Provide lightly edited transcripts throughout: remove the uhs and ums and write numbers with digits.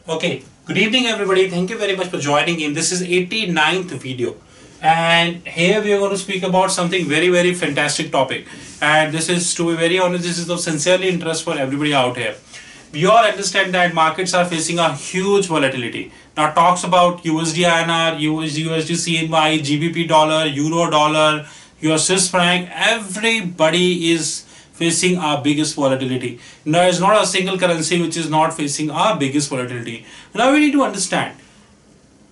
Okay, good evening everybody. Thank you very much for joining in. This is 89th video. And here we are going to speak about something very fantastic topic. And this is, to be very honest, this is of sincerely interest for everybody out here. We all understand that markets are facing a huge volatility. Now talks about USD INR, USD CNY, GBP dollar, Euro dollar, your Swiss franc, everybody is facing our biggest volatility. There is not a single currency which is not facing our biggest volatility. Now we need to understand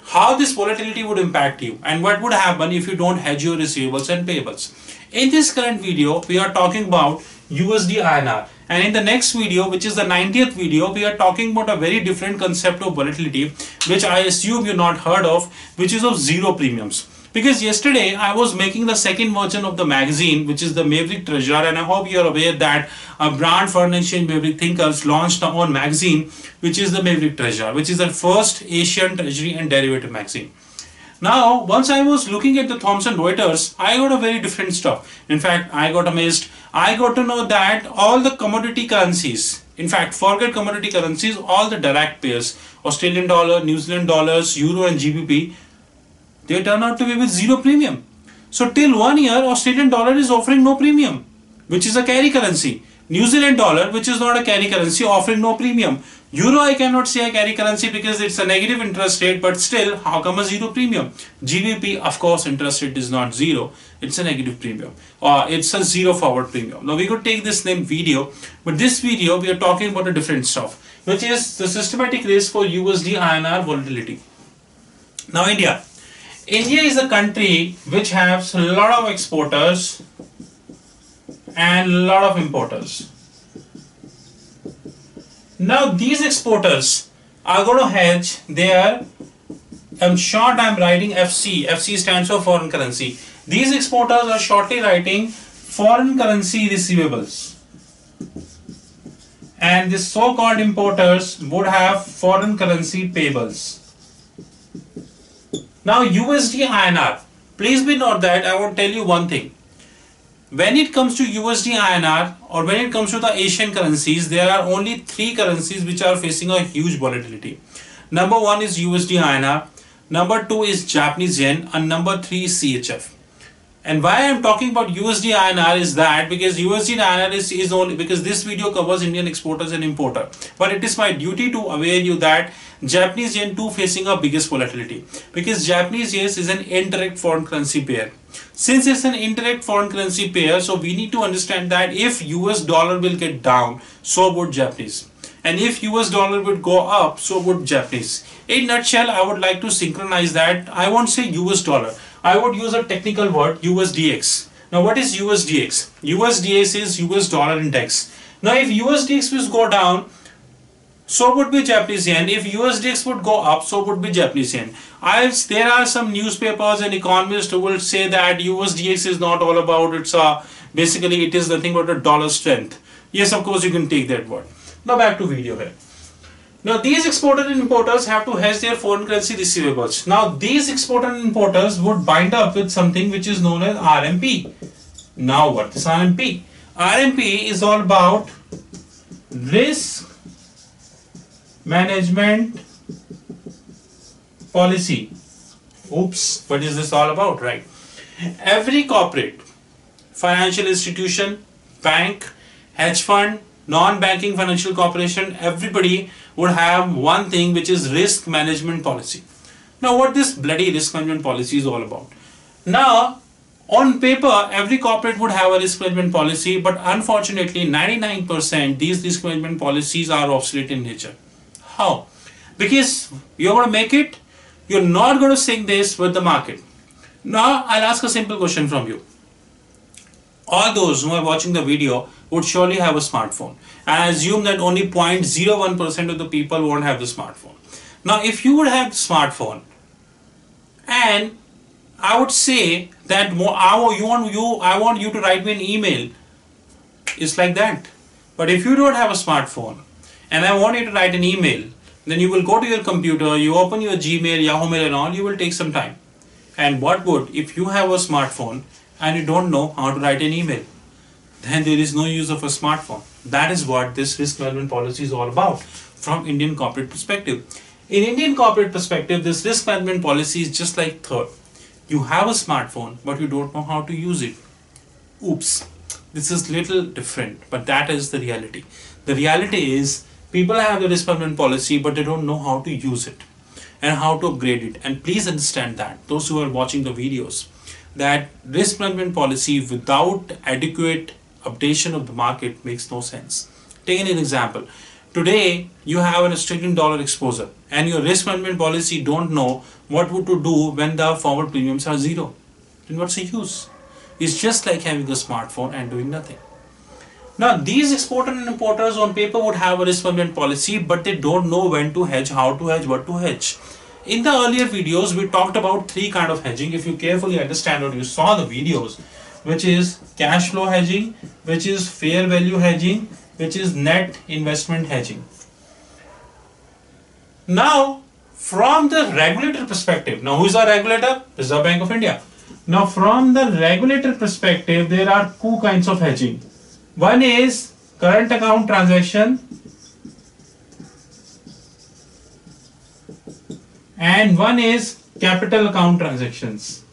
how this volatility would impact you and what would happen if you don't hedge your receivables and payables. In this current video, we are talking about USD INR, and in the next video, which is the 90th video, we are talking about a very different concept of volatility, which I assume you've not heard of, which is of zero premiums. Because yesterday I was making the second version of the magazine, which is the Maverick Treasurer, and I hope you are aware that a brand foreign exchange Maverick Thinkers launched their own magazine, which is the Maverick Treasurer, which is the first Asian treasury and derivative magazine. Now, once I was looking at the Thomson Reuters, I got a very different stuff. In fact, I got amazed. I got to know that all the commodity currencies, in fact, forget commodity currencies, all the direct pairs, Australian dollar, New Zealand dollars, Euro and GBP, they turn out to be with zero premium. So till 1 year, Australian dollar is offering no premium, which is a carry currency. New Zealand dollar, which is not a carry currency, offering no premium. Euro, I cannot say a carry currency because it's a negative interest rate, but still, how come a zero premium? GBP, of course, interest rate is not zero, it's a negative premium. It's a zero forward premium. Now we could take this name video, but this video we are talking about a different stuff, which is the systematic risk for USD INR volatility. Now India is a country which has a lot of exporters and a lot of importers. Now these exporters are going to hedge their, in short I'm writing FC. FC stands for foreign currency. These exporters are shortly writing foreign currency receivables. And the so-called importers would have foreign currency payables. Now USD INR, please be note that I want to tell you one thing. When it comes to USD INR or when it comes to the Asian currencies, there are only three currencies which are facing a huge volatility. Number one is USD INR, number two is Japanese yen, and number three is CHF. And why I am talking about USD INR is that because USD INR is only because this video covers Indian exporters and importer. But it is my duty to aware you that Japanese yen too facing a biggest volatility, because Japanese yen is an indirect foreign currency pair. Since it's an indirect foreign currency pair, so we need to understand that if US dollar will get down, so would Japanese. And if US dollar would go up, so would Japanese. In a nutshell, I would like to synchronize that. I won't say US dollar. I would use a technical word, USDX. Now what is USDX? USDX is US dollar index. Now if USDX will go down, so would be Japanese yen. If USDX would go up, so would be Japanese yen. There are some newspapers and economists who will say that USDX is not all about, basically it is nothing but a dollar strength. Yes, of course you can take that word. Now back to video here. Now these exporters and importers have to hedge their foreign currency receivables. Now these exporters and importers would bind up with something which is known as RMP. Now what is RMP? RMP is all about risk management policy. Oops, what is this all about, right? Every corporate, financial institution, bank, hedge fund, non-banking financial corporation, everybody would have one thing, which is risk management policy. Now what this bloody risk management policy is all about? Now on paper every corporate would have a risk management policy, but unfortunately 99% these risk management policies are obsolete in nature. How? Because you're going to make it, you're not going to sync this with the market. Now I'll ask a simple question from you. All those who are watching the video would surely have a smartphone, and I assume that only 0.01% of the people won't have the smartphone. Now if you would have the smartphone, and I would say that I want you to write me an email, it's like that. But if you don't have a smartphone and I want you to write an email, then you will go to your computer, you open your Gmail, Yahoo Mail and all, you will take some time. And what would if you have a smartphone and you don't know how to write an email? Then there is no use of a smartphone. That is what this risk management policy is all about. from Indian corporate perspective. In Indian corporate perspective, this risk management policy is just like third. You have a smartphone, but you don't know how to use it. Oops, this is little different, but that is the reality. The reality is people have the risk management policy, but they don't know how to use it and how to upgrade it. And please understand that, those who are watching the videos, that risk management policy without adequate updation of the market makes no sense. Take an example. Today, you have an Australian dollar exposure and your risk management policy don't know what would to do when the forward premiums are zero. Then what's the use? It's just like having a smartphone and doing nothing. Now, these exporters and importers on paper would have a risk management policy, but they don't know when to hedge, how to hedge, what to hedge. In the earlier videos, we talked about three kinds of hedging. If you carefully understand or you saw the videos, which is cash flow hedging, which is fair value hedging, which is net investment hedging. Now, from the regulator perspective, now who is our regulator? Reserve Bank of India. Now, from the regulator perspective, there are two kinds of hedging. One is current account transaction and one is capital account transactions.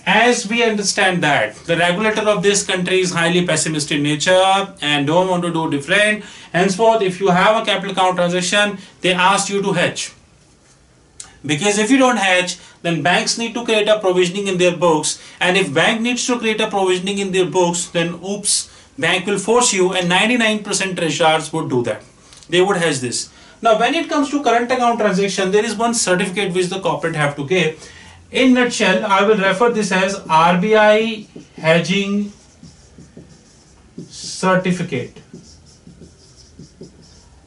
As we understand that the regulator of this country is highly pessimistic in nature and don't want to do different. Henceforth, if you have a capital account transaction, they ask you to hedge. Because if you don't hedge, then banks need to create a provisioning in their books, and if bank needs to create a provisioning in their books, then oops, bank will force you, and 99% treasurers would do that. They would hedge this. Now, when it comes to current account transaction, there is one certificate which the corporate have to give. In nutshell, I will refer this as RBI hedging certificate.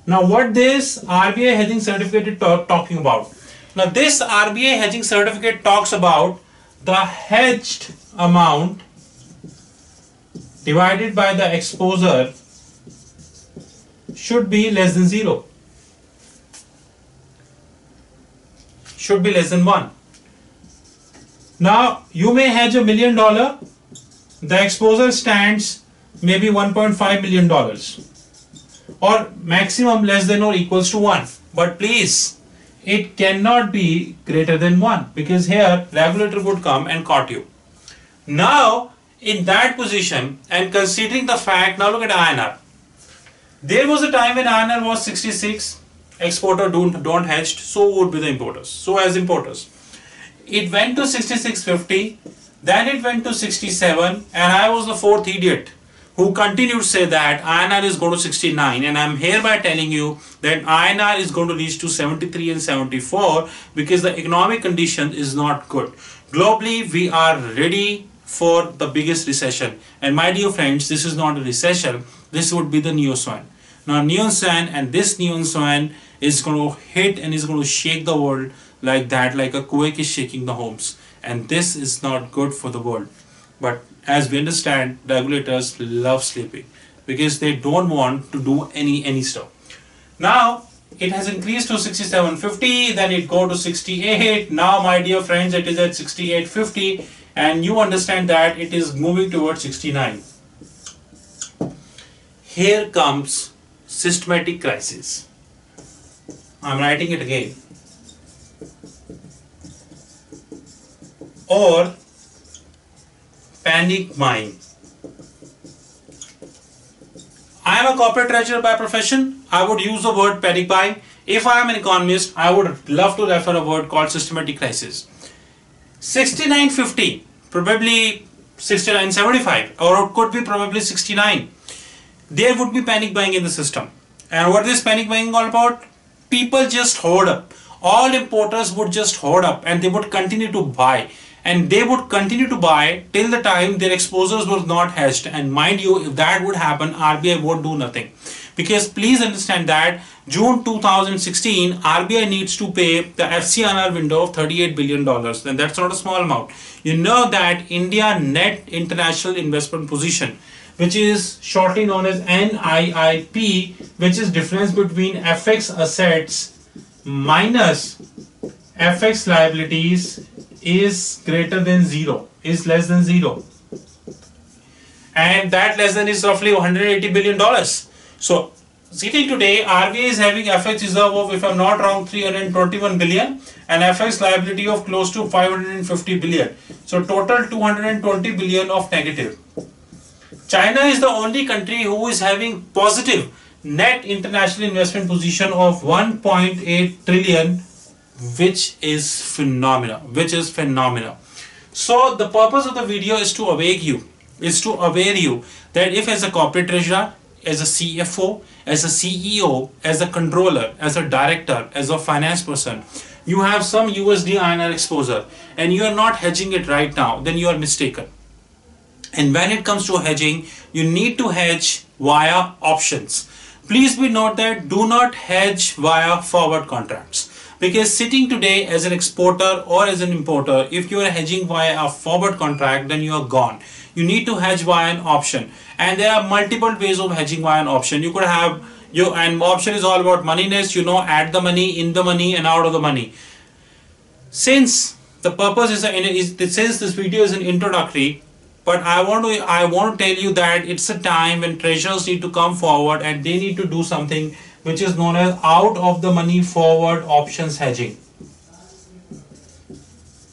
Now, what this RBI hedging certificate is talking about? Now, this RBI hedging certificate talks about the hedged amount divided by the exposure should be less than 0. Should be less than 1. Now, you may hedge $1 million. The exposure stands maybe $1.5 million or maximum less than or equals to 1. But please, it cannot be greater than 1 because here regulator would come and caught you. Now, in that position and considering the fact, now look at INR. There was a time when INR was 66, exporter don't hedged, so would be the importers. So as importers, it went to 66.50, then it went to 67, and I was the fourth idiot who continued to say that INR is going to 69, and I'm hereby telling you that INR is going to reach to 73 and 74 because the economic condition is not good. Globally, we are ready for the biggest recession, and my dear friends, this is not a recession, this would be the neon swan. Now, neon swan, and this neon swan is going to hit and is going to shake the world like that, like a quake is shaking the homes, and this is not good for the world. But as we understand, regulators love sleeping because they don't want to do any stuff. Now it has increased to 67.50, then it go to 68. Now, my dear friends, it is at 68.50, and you understand that it is moving towards 69. Here comes systematic crisis. I'm writing it again. Or panic buying. I am a corporate treasurer by profession. I would use the word panic buying. If I am an economist, I would love to refer a word called systematic crisis. 69.50, probably 69.75, or it could be probably 69. There would be panic buying in the system. And what is panic buying all about? People just hoard up. All importers would just hoard up and they would continue to buy. And they would continue to buy till the time their exposures were not hedged. And mind you, if that would happen, RBI won't do nothing. Because please understand that June 2016, RBI needs to pay the FCNR window of $38 billion. And that's not a small amount. You know that India net international investment position, which is shortly known as NIIP, which is difference between FX assets minus FX liabilities, is greater than 0, is less than 0. and that less than is roughly $180 billion. So sitting today, RBI is having FX reserve of, if I'm not wrong, 321 billion and FX liability of close to 550 billion. So total 220 billion of negative. China is the only country who is having positive net international investment position of 1.8 trillion, which is phenomenal, So the purpose of the video is to aware you, that if as a corporate treasurer, as a CFO, as a CEO, as a controller, as a director, as a finance person, you have some USD INR exposure and you are not hedging it right now, then you are mistaken. And when it comes to hedging, you need to hedge via options. Please be note that do not hedge via forward contracts, because sitting today as an exporter or as an importer, if you are hedging via a forward contract, then you are gone. You need to hedge via an option, and there are multiple ways of hedging via an option. You could have an option is all about moneyness, add the money, in the money and out of the money. Since the purpose since this video is an introductory, but I want to tell you that it's a time when treasurers need to come forward and they need to do something which is known as out of the money forward options hedging.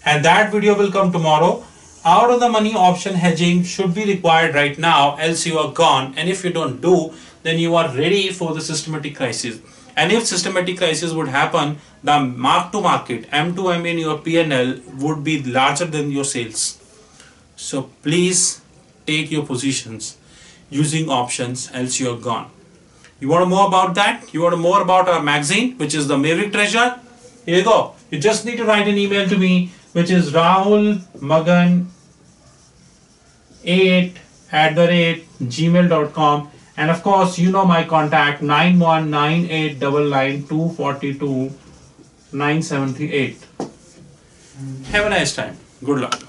And that video will come tomorrow. Out of the money option hedging should be required right now, else you are gone. And if you don't do, then you are ready for the systematic crisis. And if systematic crisis would happen, the mark to market, M to M in your P&L would be larger than your sales. So please take your positions using options, else you are gone. You want to know more about that? You want to know more about our magazine, which is the Maverick Treasure? Here you go. You just need to write an email to me, which is Rahul Magan 8@gmail.com, and of course my contact 919899242973. Have a nice time. Good luck.